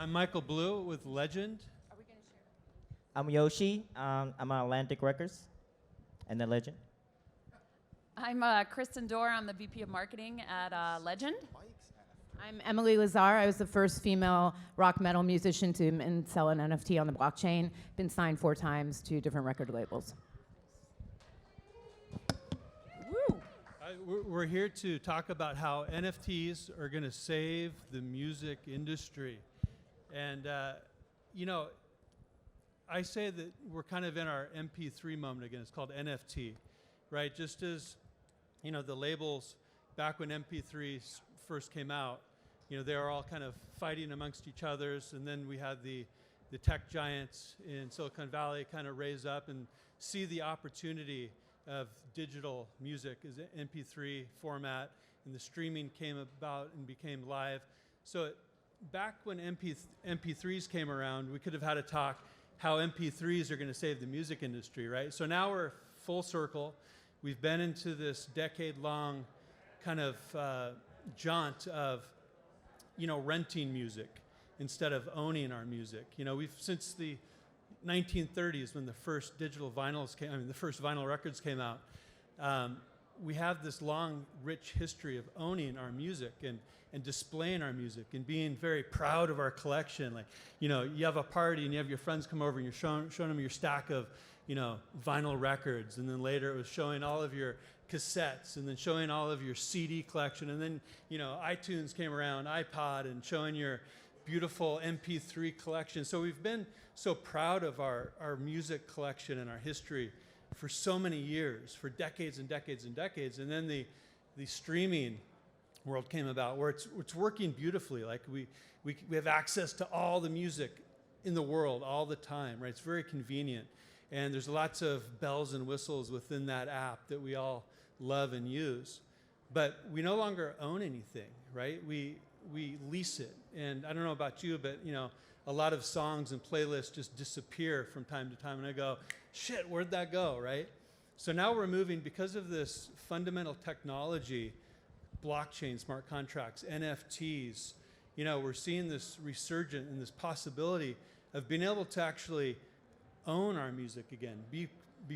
I'm Michael Blue with Legend. Are we going to share? I'm Yoshi. I'm on Atlantic Records and then Legend. I'm Kristen Dorr. I'm the VP of Marketing at Legend. I'm Emily Lazar. I was the first female rock metal musician to sell an NFT on the blockchain. Been signed 4 times to different record labels. Woo! We're here to talk about how NFTs are going to save the music industry. And, you know, I say that we're kind of in our MP3 moment again. It's called NFT, right? Just as, you know, the labels back when MP3s first came out, you know, they were all kind of fighting amongst each others. And then we had the tech giants in Silicon Valley kind of raise up and see the opportunity of digital music as an MP3 format, and the streaming came about and became live. So back when MP3s came around, we could have had a talk how MP3s are going to save the music industry, right? So now we're full circle. We've been into this decade-long kind of jaunt of, you know, renting music instead of owning our music. You know, we've since the 1930s when the first digital vinyls came, I mean, the first vinyl records came out, we have this long, rich history of owning our music and displaying our music and being very proud of our collection. Like, you know, you have a party and you have your friends come over and you're showing them your stack of, you know, vinyl records, and then later it was showing all of your cassettes, and then showing all of your CD collection, and then, you know, iTunes came around, iPod, and showing your beautiful MP3 collection. So we've been so proud of our music collection and our history for so many years, for decades and decades and decades. And then the streaming world came about, where it's working beautifully. Like we have access to all the music in the world all the time, right? It's very convenient. And there's lots of bells and whistles within that app that we all love and use. But we no longer own anything, right? We lease it. And I don't know about you, but, you know, a lot of songs and playlists just disappear from time to time. And I go, shit, where'd that go, right? So now we're moving, because of this fundamental technology, blockchain, smart contracts, NFTs, you know, we're seeing this resurgence and this possibility of being able to actually own our music again, be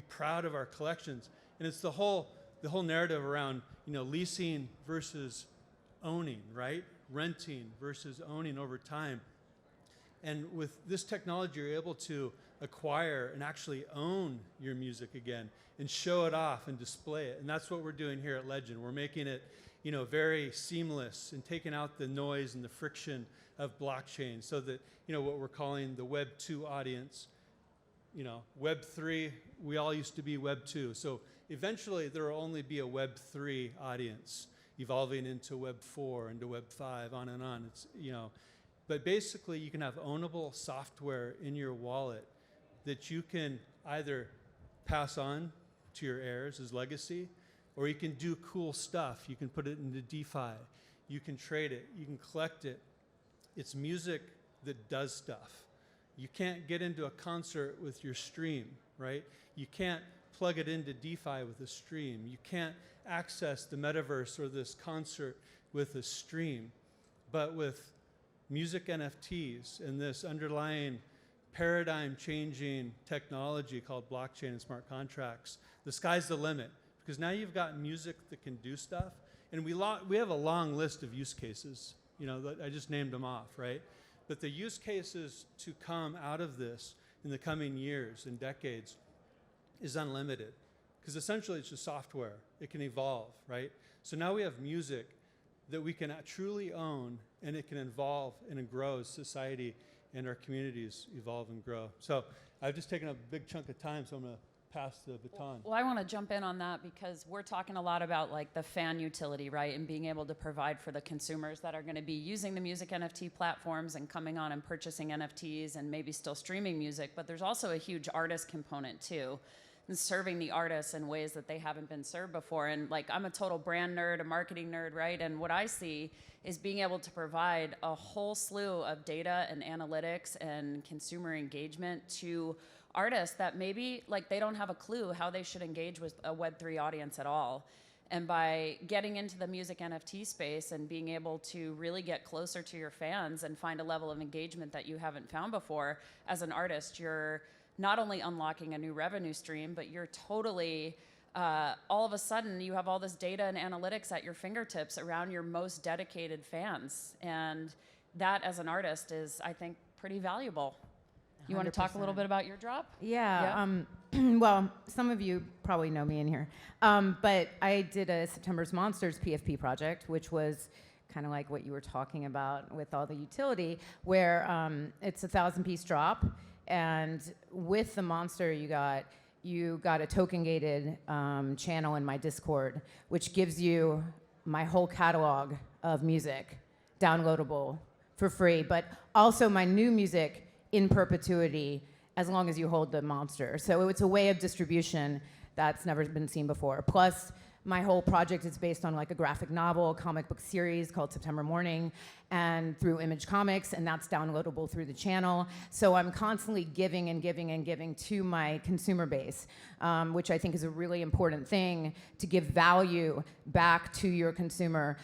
proud of our collections. And it's the whole narrative around, you know, leasing versus owning, right? Renting versus owning over time. And with this technology, you're able to acquire and actually own your music again and show it off and display it. And that's what we're doing here at Legend. We're making it, you know, very seamless and taking out the noise and the friction of blockchain, so that, you know, what we're calling the Web 2 audience, you know, Web 3, we all used to be Web 2. So eventually there will only be a Web 3 audience evolving into Web 4, into Web 5, on and on. It's, you know, but basically you can have ownable software in your wallet that you can either pass on to your heirs as legacy, or you can do cool stuff. You can put it into DeFi. You can trade it. You can collect it. It's music that does stuff. You can't get into a concert with your stream, right? You can't plug it into DeFi with a stream. You can't access the metaverse or this concert with a stream. But with music NFTs and this underlying paradigm-changing technology called blockchain and smart contracts, the sky's the limit. Because now you've got music that can do stuff. And we have a long list of use cases. You know, I just named them off, right? But the use cases to come out of this in the coming years and decades is unlimited. Because essentially it's just software. It can evolve, right? So now we have music that we can truly own, and it can evolve and grow as society and our communities evolve and grow. So I've just taken a big chunk of time, so I'm going to pass the baton. Well, I want to jump in on that, because we're talking a lot about like the fan utility, right? And being able to provide for the consumers that are going to be using the music NFT platforms and coming on and purchasing NFTs and maybe still streaming music. But there's also a huge artist component too, and serving the artists in ways that they haven't been served before. And like, I'm a total brand nerd, a marketing nerd, right? And what I see is being able to provide a whole slew of data and analytics and consumer engagement to artists that maybe like they don't have a clue how they should engage with a Web3 audience at all. And by getting into the music NFT space and being able to really get closer to your fans and find a level of engagement that you haven't found before, as an artist, you're not only unlocking a new revenue stream, but you're totally, all of a sudden, you have all this data and analytics at your fingertips around your most dedicated fans. And that, as an artist, is, I think, pretty valuable. You want to talk a little bit about your drop? Yeah. Well, some of you probably know me in here. But I did a September's Monsters PFP project, which was kind of like what you were talking about with all the utility, where it's a 1,000-piece drop. And with the monster, you got a token-gated channel in my Discord, which gives you my whole catalog of music downloadable for free, but also my new music in perpetuity as long as you hold the monster. So it's a way of distribution that's never been seen before. Plus, my whole project is based on like a graphic novel, comic book series called September Morning, and through Image Comics, and that's downloadable through the channel. So I'm constantly giving and giving and giving to my consumer base, which I think is a really important thing, to give value back to your consumer,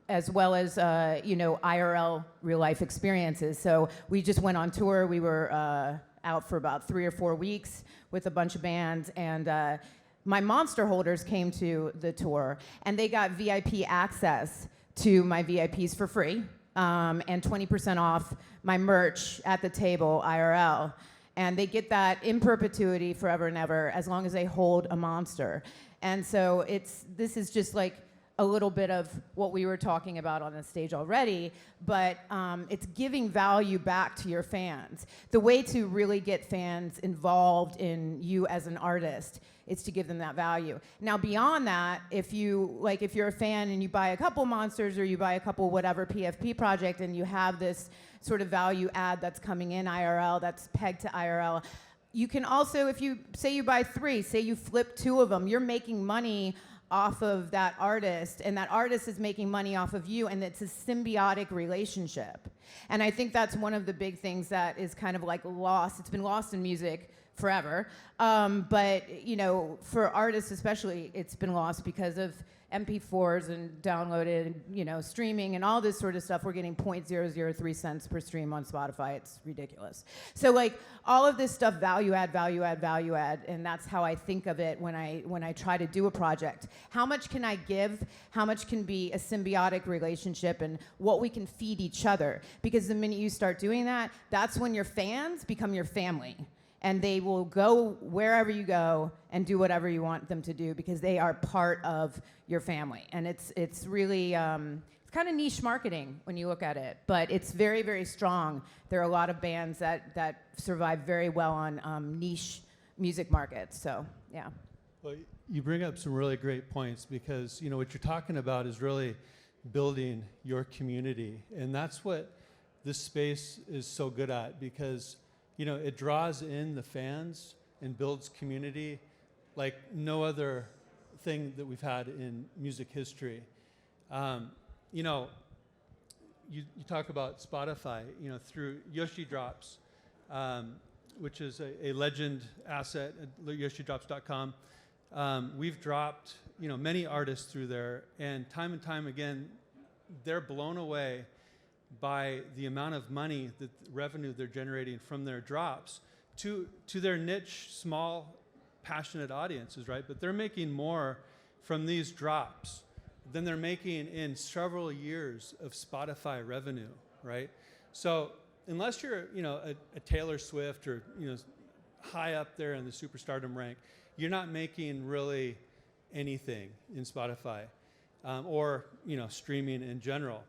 as well as IRL real life experiences. So we just went on tour. We were out for about 3 or 4 weeks with a bunch of bands, and my monster holders came to the tour, and they got VIP access to my VIPs for free, and 20% off my merch at the table, IRL. And they get that in perpetuity, forever and ever, as long as they hold a monster. And so this is just like a little bit of what we were talking about on the stage already, but it's giving value back to your fans. The way to really get fans involved in you as an artist is to give them that value. Now, beyond that, if you're a fan and you buy a couple monsters or you buy a couple whatever PFP project and you have this sort of value add that's coming in IRL, that's pegged to IRL, you can also, if you say you buy 3, say you flip 2 of them, you're making money off of that artist, and that artist is making money off of you, and it's a symbiotic relationship. And I think that's one of the big things that is kind of like lost. It's been lost in music forever, but for artists especially, it's been lost because of MP4s and downloaded, streaming and all this sort of stuff. We're getting 0.003 cents per stream on Spotify. It's ridiculous. So like all of this stuff, value add, and that's how I think of it when I try to do a project. How much can I give? How much can be a symbiotic relationship, and what we can feed each other? Because the minute you start doing that, that's when your fans become your family. And they will go wherever you go and do whatever you want them to do because they are part of your family. And it's really, it's kind of niche marketing when you look at it, but it's very, very strong. There are a lot of bands that survive very well on niche music markets, so yeah. Well, you bring up some really great points because, what you're talking about is really building your community. And that's what this space is so good at because it draws in the fans and builds community like no other thing that we've had in music history. You talk about Spotify, through Yoshi Drops, which is a legend asset at yoshidrops.com. We've dropped, many artists through there, and time again, they're blown away by the amount of money, the revenue they're generating from their drops to their niche, small, passionate audiences, right? But they're making more from these drops than they're making in several years of Spotify revenue, right? So unless you're, a Taylor Swift or, high up there in the superstardom rank, you're not making really anything in Spotify or, streaming in general.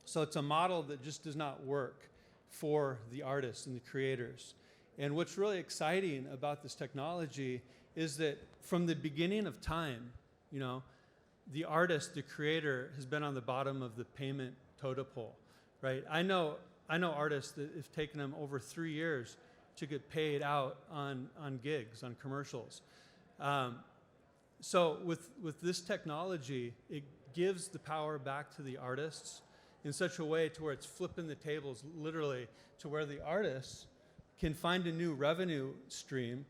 So it's a model that just does not work for the artists and the creators. And what's really exciting about this technology is that from the beginning of time, the artist, the creator, has been on the bottom of the payment totem pole, right? I know artists that have taken them over 3 years to get paid out on gigs, on commercials. So with this technology, it gives the power back to the artists in such a way to where it's flipping the tables literally to where the artists can find a new revenue stream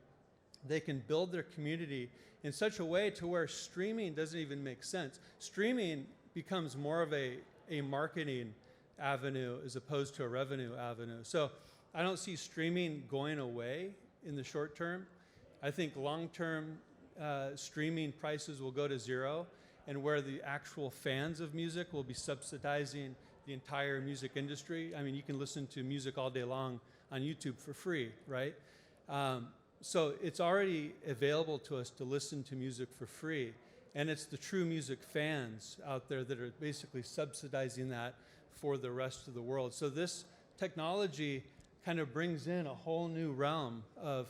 they can build their community in such a way to where streaming doesn't even make sense. Streaming becomes more of a marketing avenue as opposed to a revenue avenue. So I don't see streaming going away in the short term. I think long-term streaming prices will go to zero, and where the actual fans of music will be subsidizing the entire music industry. I mean, you can listen to music all day long on YouTube for free, right? So it's already available to us to listen to music for free. And it's the true music fans out there that are basically subsidizing that for the rest of the world. So this technology kind of brings in a whole new realm of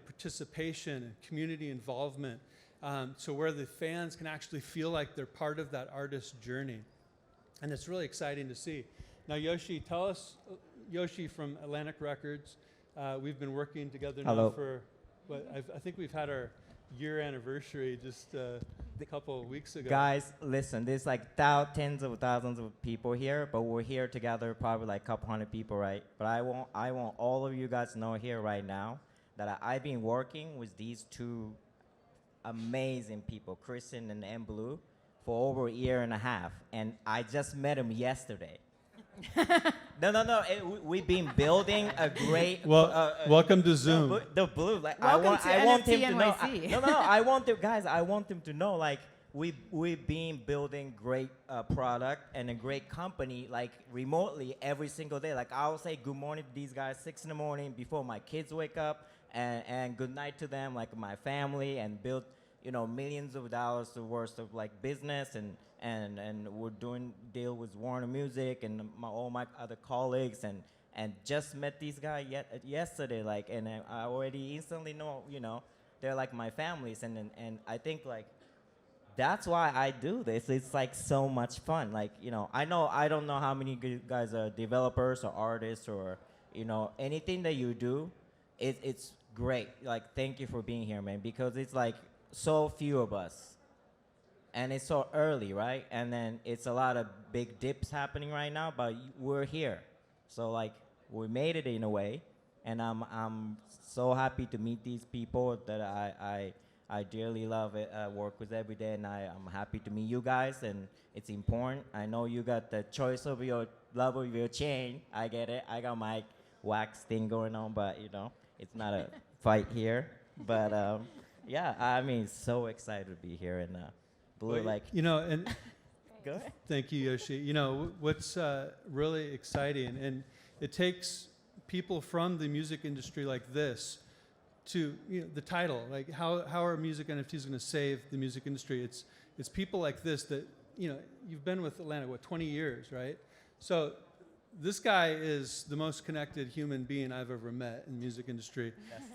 participation and community involvement, so where the fans can actually feel like they're part of that artist's journey. And it's really exciting to see. Now, Yoshi, tell us, Yoshi from Atlantic Records, we've been working together now for, I think we've had our year anniversary just a couple of weeks ago. Guys, listen, there's like tens of thousands of people here, but we're here together, probably like a couple hundred people, right? But I want all of you guys to know here right now that I've been working with these two amazing people, Kristen and Blue, for over a year and a half, and I just met them yesterday. No. We've been building a great. Welcome to Zoom. The Blue, like Welcome to I want him to know. NFT.NYC. No. I want them, guys. I want them to know, like we've been building great product and a great company, like remotely every single day. Like I'll say good morning to these guys 6 in the morning before my kids wake up, and good night to them, like my family, and build millions of dollars worth of like business, and we're doing deal with Warner Music and all my other colleagues, and just met these guys yesterday, like, and I already instantly know, they're like my families, and I think like that's why I do this. It's like so much fun. Like, I don't know how many guys are developers or artists or anything that you do, it's great. Like, thank you for being here, man, because it's like so few of us. And it's so early, right? And then it's a lot of big dips happening right now, but we're here. So like, we made it in a way, and I'm so happy to meet these people that I dearly love it, work with every day, and I'm happy to meet you guys, and it's important. I know you got the choice of your love of your chain. I get it. I got my wax thing going on, but it's not a fight here. But yeah, I mean, so excited to be here, and Blue, like, and go ahead. Thank you, Yoshi. What's really exciting, and it takes people from the music industry like this to, the title, like how are music NFTs going to save the music industry? It's people like this that, you've been with Atlantic, 20 years, right? So this guy is the most connected human being I've ever met in the music industry.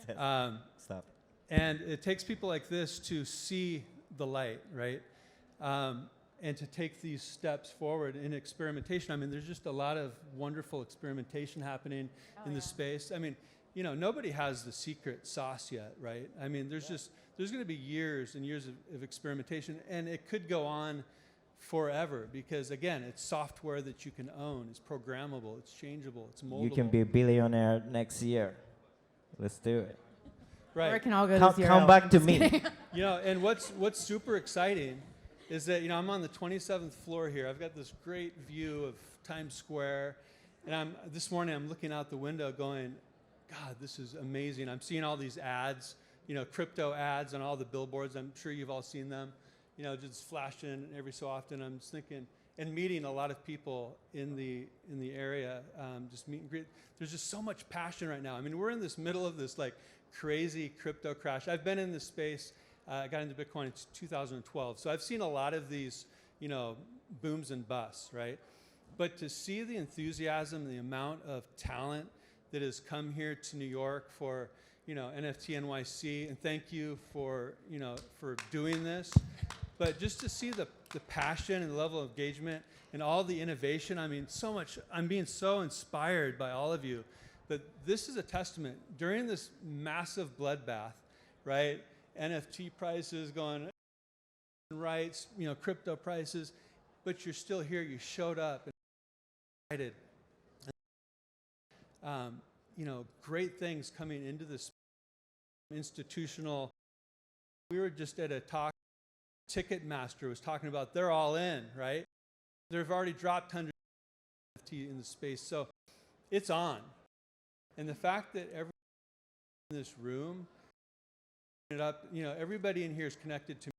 Stop. And it takes people like this to see the light, right? And to take these steps forward in experimentation. I mean, there's just a lot of wonderful experimentation happening in the space. I mean, nobody has the secret sauce yet, right? I mean, there's going to be years and years of experimentation, and it could go on forever because, again, it's software that you can own. It's programmable. It's changeable. It's moldable. You can be a billionaire next year. Let's do it. Right. Or it can all go to zero. Come back to me. And what's super exciting is that, I'm on the 27th floor here. I've got this great view of Times Square, and this morning I'm looking out the window going, God, this is amazing. I'm seeing all these ads, crypto ads on all the billboards. I'm sure you've all seen them, just flashing every so often. I'm just thinking, and meeting a lot of people in the area, just meet and greet. There's just so much passion right now. I mean, we're in this middle of this like crazy crypto crash. I've been in this space. I got into Bitcoin in 2012. So I've seen a lot of these, booms and busts, right? But to see the enthusiasm, the amount of talent that has come here to New York for, NFT.NYC, and thank you for, for doing this. But just to see the passion and the level of engagement and all the innovation, I mean, so much, I'm being so inspired by all of you. But this is a testament. During this massive bloodbath, right? NFT prices going right, crypto prices, but you're still here. You showed up and excited. Great things coming into this institutional. We were just at a talk. Ticketmaster was talking about they're all in, right? They've already dropped hundreds of NFT in the space, so it's on. And the fact that everyone in this room, everybody in here is connected to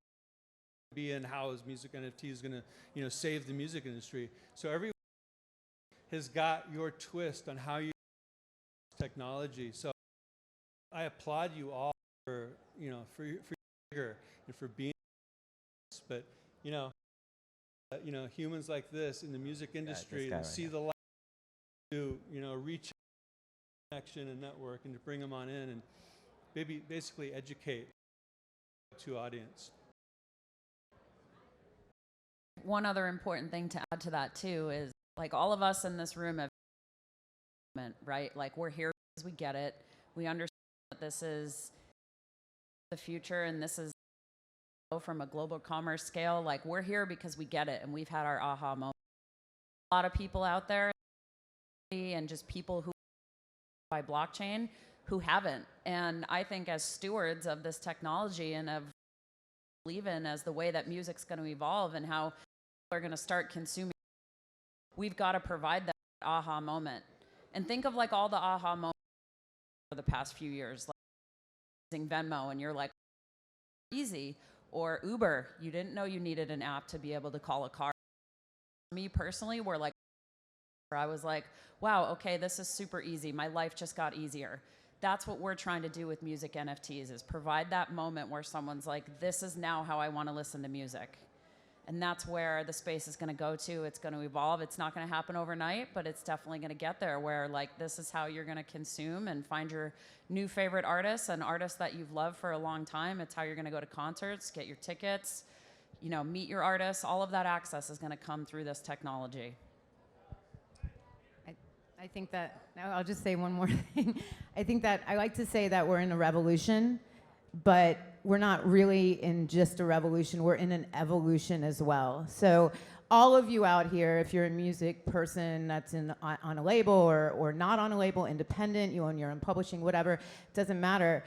be in how is music NFT is going to, save the music industry. So everyone has got your twist on how you use technology. So I applaud you all for your vigor and for being. But humans like this in the music industry that see the light to reach connection and network and to bring them on in and basically educate to audience. One other important thing to add to that too is like all of us in this room have, right? Like we're here because we get it. We understand that this is the future and this is from a global commerce scale. Like we're here because we get it and we've had our aha moment. A lot of people out there and just people who by blockchain who haven't. And I think as stewards of this technology and of believe in as the way that music's going to evolve and how people are going to start consuming, we've got to provide that aha moment. And think of like all the aha moments for the past few years, like using Venmo and you're like, easy. Or Uber, you didn't know you needed an app to be able to call a car. Me personally, I was like, wow, okay, this is super easy. My life just got easier. That's what we're trying to do with music NFTs is provide that moment where someone's like, this is now how I want to listen to music. And that's where the space is going to go to. It's going to evolve. It's not going to happen overnight, but it's definitely going to get there where like this is how you're going to consume and find your new favorite artists and artists that you've loved for a long time. It's how you're going to go to concerts, get your tickets, meet your artists. All of that access is going to come through this technology. I think that, I'll just say one more thing. I think that I like to say that we're in a revolution, but we're not really in just a revolution, we're in an evolution as well. So all of you out here, if you're a music person that's on a label or not on a label, independent, you own your own publishing, whatever, doesn't matter.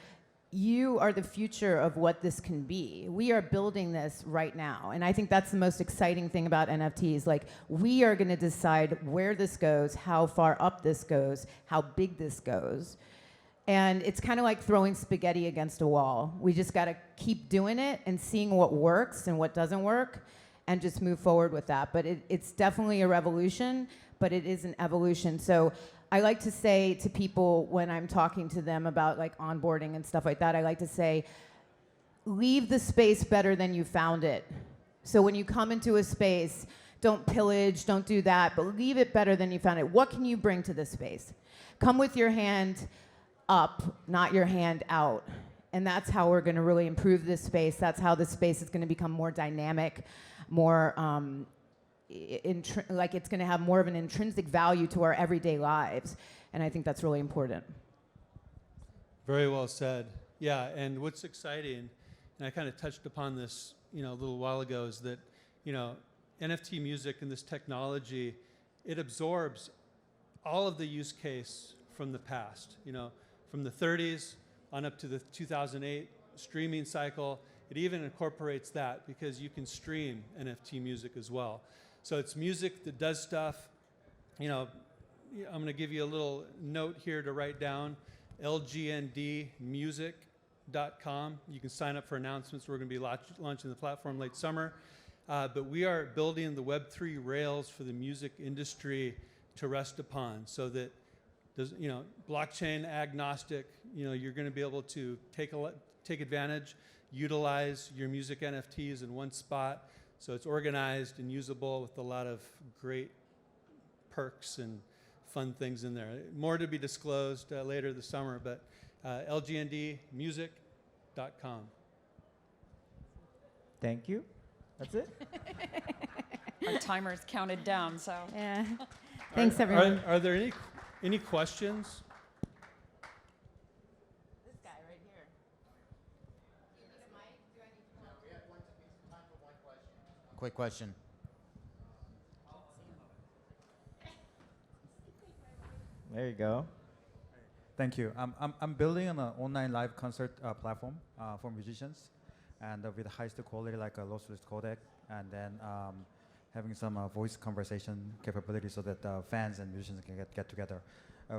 You are the future of what this can be. We are building this right now. And I think that's the most exciting thing about NFTs. Like, we are gonna decide where this goes, how far up this goes, how big this goes. And it's kind of like throwing spaghetti against a wall. We just got to keep doing it and seeing what works and what doesn't work and just move forward with that. But it's definitely a revolution, but it is an evolution. So I like to say to people when I'm talking to them about like onboarding and stuff like that, I like to say, leave the space better than you found it. So when you come into a space, don't pillage, don't do that, but leave it better than you found it. What can you bring to this space? Come with your hand up, not your hand out. And that's how we're going to really improve this space. That's how this space is going to become more dynamic, more like it's going to have more of an intrinsic value to our everyday lives. And I think that's really important. Very well said. Yeah, and what's exciting, and I kind of touched upon this, a little while ago, is that, NFT music and this technology, it absorbs all of the use case from the past, from the 30s on up to the 2008 streaming cycle. It even incorporates that because you can stream NFT music as well. So it's music that does stuff. I'm going to give you a little note here to write down, lgndmusic.com. You can sign up for announcements. We're going to be launching the platform late summer. But we are building the Web3 rails for the music industry to rest upon so that blockchain agnostic, you're going to be able to take advantage, utilize your music NFTs in one spot. So it's organized and usable with a lot of great perks and fun things in there. More to be disclosed later this summer, but lgndmusic.com. Thank you. That's it. Our timer's counted down, so. Yeah. Thanks, everyone. Are there any questions? This guy right here. Do you need a mic? Do I need to come? We have time for one question. Quick question. There you go. Thank you. I'm building an online live concert platform for musicians, and with highest quality like a lossless codec, and then having some voice conversation capability so that fans and musicians can get together.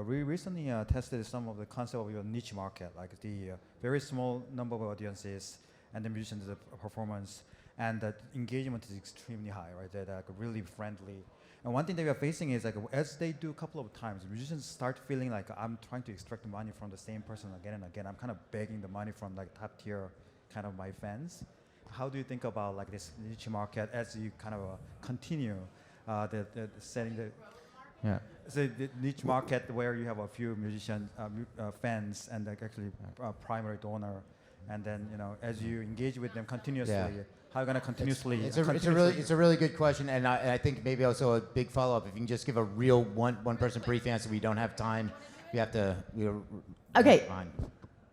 We recently tested some of the concept of your niche market, like the very small number of audiences and the musicians' performance, and the engagement is extremely high, right? They're like really friendly. And one thing that we are facing is like as they do a couple of times, musicians start feeling like I'm trying to extract money from the same person again and again. I'm kind of begging the money from like top tier kind of my fans. How do you think about like this niche market as you kind of continue the setting the Yeah. so the niche market where you have a few musician fans and like actually primary donor, and then as you engage with them continuously, how are you going to continuously? It's a really good question, and I think maybe also a big follow up. If you can just give a real one person brief answer, we don't have time. We have to. Okay. Fine.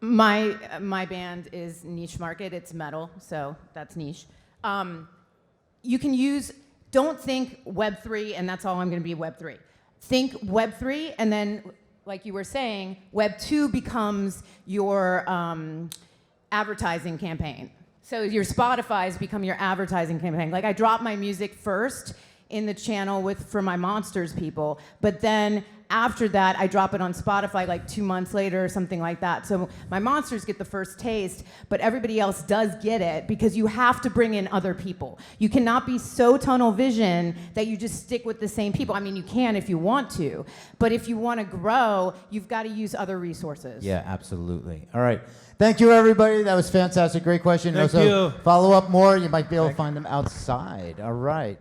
My band is niche market. It's metal, so that's niche. You can use. Don't think Web3 and that's all I'm going to be Web3. Think Web3 and then, like you were saying, Web2 becomes your advertising campaign. So your Spotify's become your advertising campaign. Like I drop my music first in the channel for my Monsters people, but then after that I drop it on Spotify like 2 months later or something like that. So my Monsters get the first taste, but everybody else does get it because you have to bring in other people. You cannot be so tunnel vision that you just stick with the same people. I mean, you can if you want to, but if you want to grow, you've got to use other resources. Yeah, absolutely. All right. Thank you, everybody. That was fantastic. Great question. Thank also, you. follow up more. You might be able to find them outside. All right.